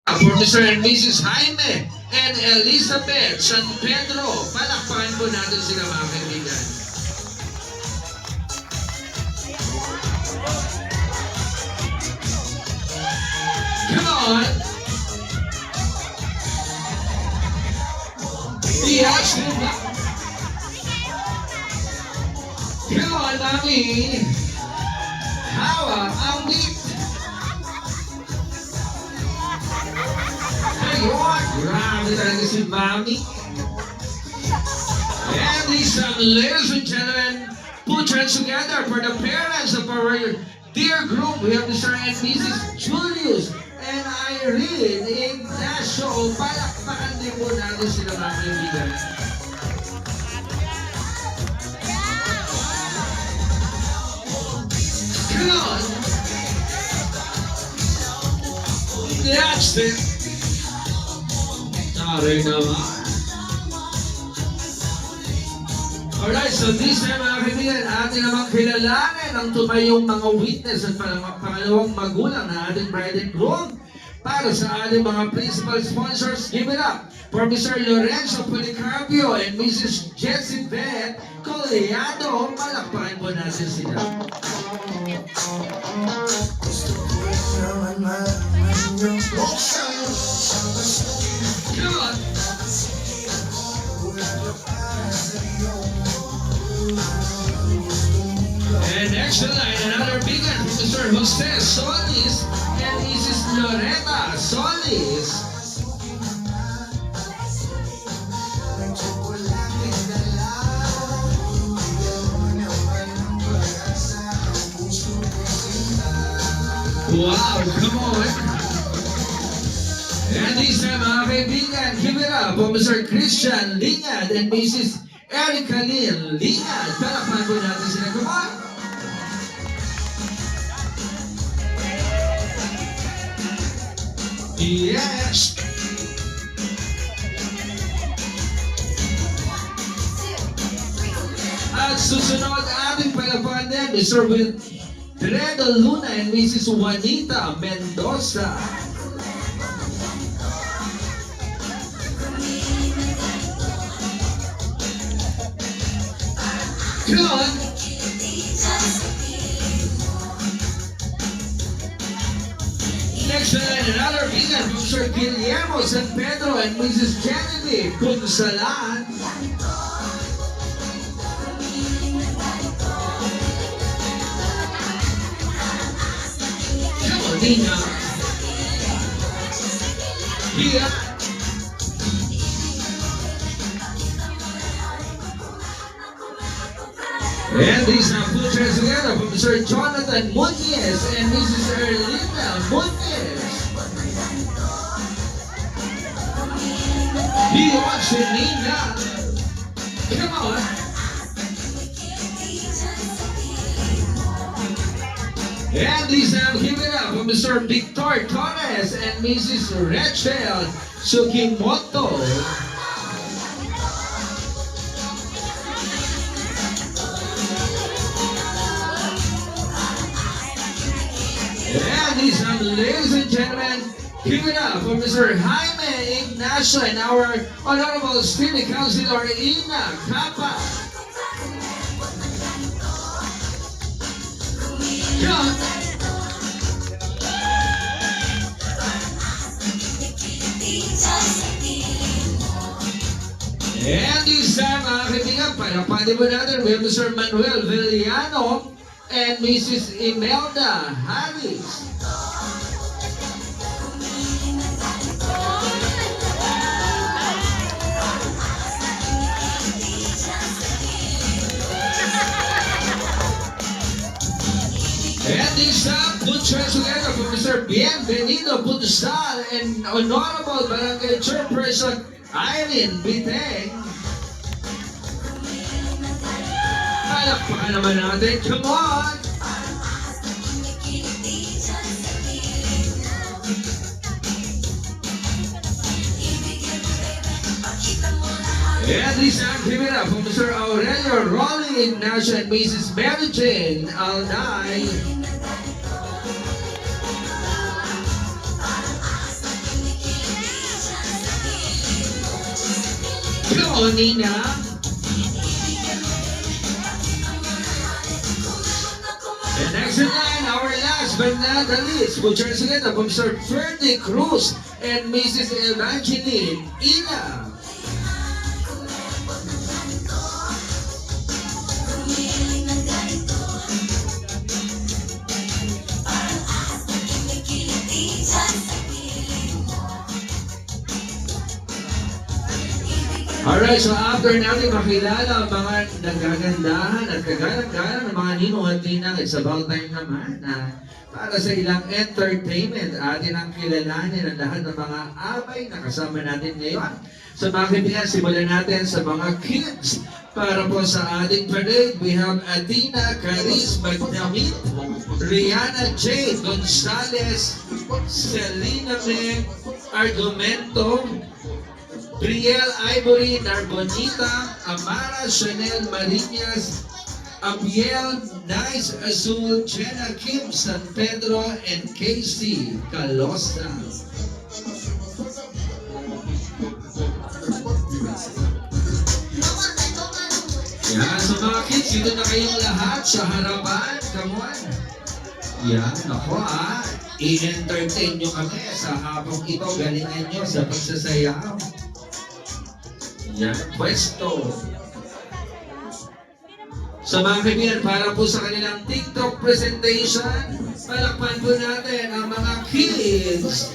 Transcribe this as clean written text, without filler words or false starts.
For Mr. and Mrs. Jaime and Elizabeth San Pedro. Palakpakan po natin sila mga kaibigan. Come on! Yes! Come on, Mami! Hawak ang beat! Ayun! Grabe talaga si Mami! And these ladies and gentlemen, put your hands together for the parents of our dear group. We have Mr. and Mrs. Julius and Irene Ignacio. Palakpakan din po natin sila mga kaibigan. Come on! That's it! Sorry naman. Alright, so this time mga kaibigan, ating namang kilalanin ang tumayong mga witness at pangalawang magulang na ating bride and groom. Para sa ating mga principal sponsors, give it up for Mr. Lorenzo Policarpio and Mrs. Jessie Beth Coleado. Malakpakan po natin sila. Come on! And next in line, another big one from Mr. Jose Solis and Mrs. Loretta Solis. Wow, come on! And this time, mga kaibigan, give it up for Mr. Christian Lingad and Mrs. Erica Lynn Lingad. Palakpakan po natin sila. Come on! Yes! At susunod ating palakpakan din, Mr. Wilfredo Luna and Mrs. Juanita Mendoza. Come on! Next line, another vegan from Sir Guillermo San Pedro and Mrs. Kennedy Punsalan. Come on, Nina. Here. And these are put together from Sir Jonathan Muñez and Mrs. Erlinda Muñez. He wants to Nina. Come on. And these are given up from Mr. Victor Torres and Mrs. Rachel Sukimoto. And these are, ladies and gentlemen, give it up for Mr. Jaime Ignacio and our Honorable Student Councilor Ina Capa. Come. And this time, mga kaibigan, palapadi mo natin, we have Mr. Manuel Villano and Mrs. Imelda Harris. And this time, put your hands together for Mr. Bienvenido Punsal and Honorable Barangay Chairperson Irene Biteng. Palakpakan naman natin. Come on! And this time, give it up for Mr. Aurelio Rolly Ignacio and Mrs. Mary Jane Alday. Go, Nina! And next in line, our last but not the least, which are again of Mr. Ferdy Cruz and Mrs. Evangeline Ina. Alright, so after natin makilala ang mga nagagandahan at kagalang-galang ng mga ninong at ninang, it's about time naman na para sa ilang entertainment, atin ang kilalanin ang lahat ng mga abay na kasama natin ngayon. So mga kaibigan, simulan natin sa mga kids. Para po sa ating parade, we have Athena Caris Magdamit, Rihanna J. Gonzalez, Selena Meg Argumento, Brielle Ivory Narbonita, Amara Chanel Marinas, Abiel Nice Azul, Jenna Kim San Pedro, and Casey Calosta. Yan, so mga kids, dito na kayong lahat sa harapan. Come on. Yan, ako i-entertain nyo kami sa habang ito, galingan nyo sa pagsasayaw. Yan, pwesto. Sa mga kaibigan, para po sa kanilang TikTok presentation, palakpan po natin ang mga kids.